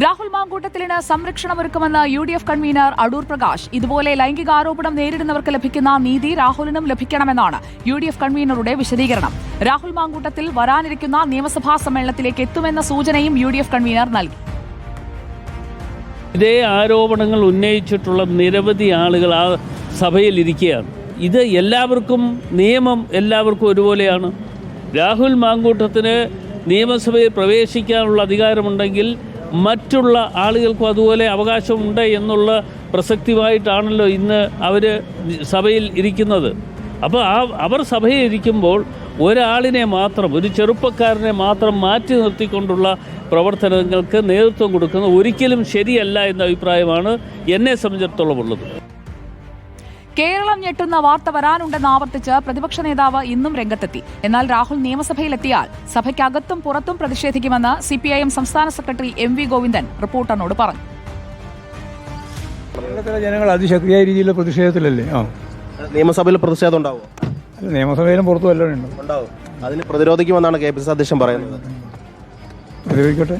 രാഹുൽ മാങ്കൂട്ടത്തിലിന് സംരക്ഷണമൊരുക്കുമെന്ന് UDF convener Adoor Prakash. ഇതുപോലെ ലൈംഗികാരോപണം നേരിടുന്നവർക്ക് ലഭിക്കുന്ന നീതി രാഹുലിനും ലഭിക്കണമെന്നാണ് UDF കൺവീനറുടെ വിശദീകരണം. രാഹുൽ മാങ്കൂട്ടത്തിൽ വരാനിരിക്കുന്ന നിയമസഭാ സമ്മേളനത്തിലേക്ക് എത്തുമെന്ന സൂചനയും UDF കൺവീനർ നൽകി. ഇതേ ആരോപണങ്ങൾ ഉന്നയിച്ചിട്ടുള്ള നിരവധി ആളുകൾ ആ സഭയിൽ ഇരിക്കുകയാണ്. ഇത് നിയമം എല്ലാവർക്കും ഒരുപോലെയാണ്. രാഹുൽ മാങ്കൂട്ടത്തിന് നിയമസഭയിൽ പ്രവേശിക്കാനുള്ള അധികാരമുണ്ടെങ്കിൽ മറ്റുള്ള ആളുകൾക്കും അതുപോലെ അവകാശമുണ്ട് എന്നുള്ള പ്രസക്തിയായിട്ടാണല്ലോ ഇന്ന് അവർ സഭയിൽ ഇരിക്കുന്നത്. അപ്പോൾ അവർ സഭയിൽ ഇരിക്കുമ്പോൾ ഒരാളിനെ മാത്രം, ഒരു ചെറുപ്പക്കാരനെ മാത്രം മാറ്റി നിർത്തിക്കൊണ്ടുള്ള പ്രവർത്തനങ്ങൾക്ക് നേതൃത്വം കൊടുക്കുന്നത് ഒരിക്കലും ശരിയല്ല എന്ന അഭിപ്രായമാണ് എന്നെ സംബന്ധിച്ചിടത്തോളം ഉള്ളത്. കേരളം ഞെട്ടുന്ന വാർത്ത വരാനുണ്ടെന്ന് ആവർത്തിച്ച് പ്രതിപക്ഷ നേതാവ് ഇന്നും രംഗത്തെത്തി. എന്നാൽ രാഹുൽ നിയമസഭയിലെത്തിയാൽ സഭയ്ക്കകത്തും പുറത്തും പ്രതിഷേധിക്കുമെന്ന് CPIM സംസ്ഥാന സെക്രട്ടറി MV ഗോവിന്ദൻ റിപ്പോർട്ടറിനോട് പറഞ്ഞു. ജനങ്ങൾ അതിശക്തിയായ രീതിയിൽ പ്രതിഷേധത്തിലല്ലേ? നിയമസഭയിൽ പ്രതിഷേധം ഉണ്ടാവും. നിയമസഭയിലും പുറത്തും എല്ലാം ഉണ്ടാവും. അതിന് പ്രതിരോധിക്കുമെന്നാണ് KPCC അധ്യക്ഷൻ പറയുന്നത്. പ്രതിരോധിക്കട്ടെ.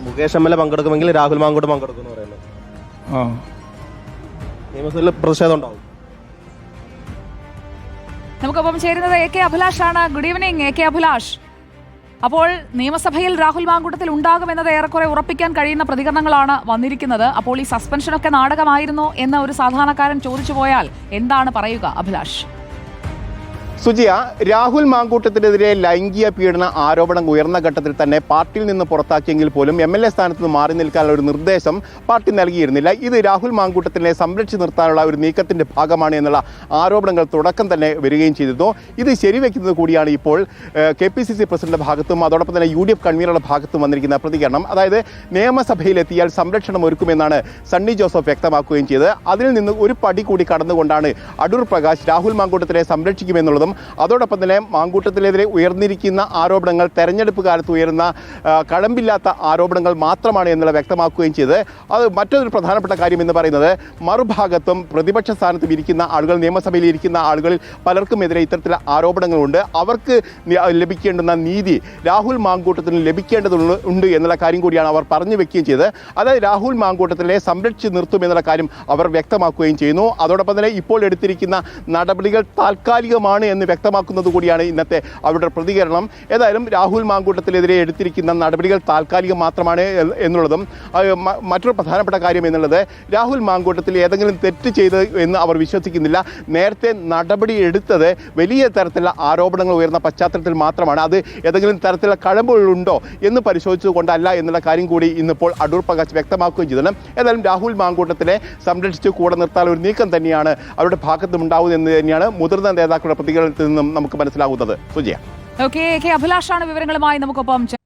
മുകേഷ് MLA പങ്കെടുക്കുമെങ്കിൽ രാഹുൽ മാങ്കൂട്ട് പങ്കെടുക്കുമെന്ന് പറയുന്നത്. നിയമസഭയിൽ പ്രതിഷേധം ഉണ്ടാവും. നമുക്കൊപ്പം ചേരുന്നത് AK അഭിലാഷാണ്. Good evening AK Abhilash. അപ്പോൾ നിയമസഭയിൽ രാഹുൽ മാങ്കൂട്ടത്തിൽ ഉണ്ടാകുമെന്നത് ഏറെക്കുറെ ഉറപ്പിക്കാൻ കഴിയുന്ന പ്രതികരണങ്ങളാണ് വന്നിരിക്കുന്നത്. അപ്പോൾ ഈ സസ്പെൻഷനൊക്കെ നാടകമായിരുന്നോ എന്ന് ഒരു സാധാരണക്കാരൻ ചോദിച്ചു പോയാൽ എന്താണ് പറയുക അഭിലാഷ്? സുജിയ, രാഹുൽ മാങ്കൂട്ടത്തിനെതിരെ ലൈംഗിക പീഡന ആരോപണം ഉയർന്ന ഘട്ടത്തിൽ തന്നെ പാർട്ടിയിൽ നിന്ന് പുറത്താക്കിയെങ്കിൽ പോലും MLA സ്ഥാനത്ത് നിന്ന് മാറി നിൽക്കാനുള്ള ഒരു നിർദ്ദേശം പാർട്ടി നൽകിയിരുന്നില്ല. ഇത് രാഹുൽ മാങ്കൂട്ടത്തിനെ സംരക്ഷിച്ചു നിർത്താനുള്ള ഒരു നീക്കത്തിന്റെ ഭാഗമാണ് എന്നുള്ള ആരോപണങ്ങൾ തുടക്കം തന്നെ വരികയും ചെയ്തിരുന്നു. ഇത് ശരിവെക്കുന്നത് കൂടിയാണ് ഇപ്പോൾ KPCC പ്രസിഡന്റ് ഭാഗത്തും അതോടൊപ്പം തന്നെ UDF കൺവീനറുടെ ഭാഗത്തും വന്നിരിക്കുന്ന പ്രതികരണം. അതായത് നിയമസഭയിലെത്തിയാൽ സംരക്ഷണം ഒരുക്കുമെന്നാണ് സണ്ണി ജോസഫ് വ്യക്തമാക്കുകയും ചെയ്തത്. അതിൽ നിന്ന് ഒരു പടി കൂടി കടന്നുകൊണ്ടാണ് അടൂർ പ്രകാശ് രാഹുൽ മാങ്കൂട്ടത്തിനെ സംരക്ഷിക്കുമെന്നുള്ളതും അതോടൊപ്പം തന്നെ മാങ്കൂട്ടത്തിനെതിരെ ഉയർന്നിരിക്കുന്ന ആരോപണങ്ങൾ തെരഞ്ഞെടുപ്പ് കാലത്ത് ഉയർന്ന കഴമ്പില്ലാത്ത ആരോപണങ്ങൾ മാത്രമാണ് എന്നുള്ള വ്യക്തമാക്കുകയും ചെയ്ത് അത് മറ്റൊരു പ്രധാനപ്പെട്ട കാര്യം എന്ന് പറയുന്നത് മറുഭാഗത്തും പ്രതിപക്ഷ സ്ഥാനത്തും ഇരിക്കുന്ന ആളുകൾ, നിയമസഭയിൽ ഇരിക്കുന്ന ആളുകളിൽ പലർക്കുമെതിരെ ഇത്തരത്തിലുള്ള ആരോപണങ്ങളുണ്ട്. അവർക്ക് ലഭിക്കേണ്ടുന്ന നീതി രാഹുൽ മാങ്കൂട്ടത്തിന് ലഭിക്കേണ്ടതുണ്ട് എന്നുള്ള കാര്യം കൂടിയാണ് അവർ പറഞ്ഞു വെക്കുകയും ചെയ്തത്. അതായത് രാഹുൽ മാങ്കൂട്ടത്തിനെ സംരക്ഷിച്ച് നിർത്തും എന്നുള്ള കാര്യം അവർ വ്യക്തമാക്കുകയും ചെയ്യുന്നു. അതോടൊപ്പം തന്നെ ഇപ്പോൾ എടുത്തിരിക്കുന്ന നടപടികൾ താൽക്കാലികമാണ് എന്ന് വ്യക്തമാക്കുന്നത് കൂടിയാണ് ഇന്നത്തെ അവരുടെ പ്രതികരണം. ഏതായാലും രാഹുൽ മാങ്കൂട്ടത്തിനെതിരെ എടുത്തിരിക്കുന്ന നടപടികൾ താൽക്കാലികം മാത്രമാണ് എന്നുള്ളതും മറ്റൊരു പ്രധാനപ്പെട്ട കാര്യം എന്നുള്ളത് രാഹുൽ മാങ്കൂട്ടത്തിൽ ഏതെങ്കിലും തെറ്റ് ചെയ്ത് എന്ന് അവർ വിശ്വസിക്കുന്നില്ല. നേരത്തെ നടപടി എടുത്തത് വലിയ തരത്തിലുള്ള ആരോപണങ്ങൾ ഉയർന്ന പശ്ചാത്തലത്തിൽ മാത്രമാണ്. അത് ഏതെങ്കിലും തരത്തിലുള്ള കഴമ്പുകളുണ്ടോ എന്ന് പരിശോധിച്ചുകൊണ്ടല്ല എന്നുള്ള കാര്യം കൂടി ഇന്നിപ്പോൾ അടൂർ പ്രകാശ് വ്യക്തമാക്കുകയും ചെയ്തത്. ഏതായാലും രാഹുൽ മാങ്കൂട്ടത്തിനെ സംരക്ഷിച്ച് കൂടെ നിർത്താൻ ഒരു നീക്കം തന്നെയാണ് അവരുടെ ഭാഗത്തും ഉണ്ടാവുന്നത് തന്നെയാണ് മുതിർന്ന നേതാക്കളുടെ പ്രതികരണത്തിൽ നിന്നും നമുക്ക് മനസ്സിലാകുന്നത്. സുജയ. AK അഭിലാഷാണ് വിവരങ്ങളുമായി നമുക്കൊപ്പം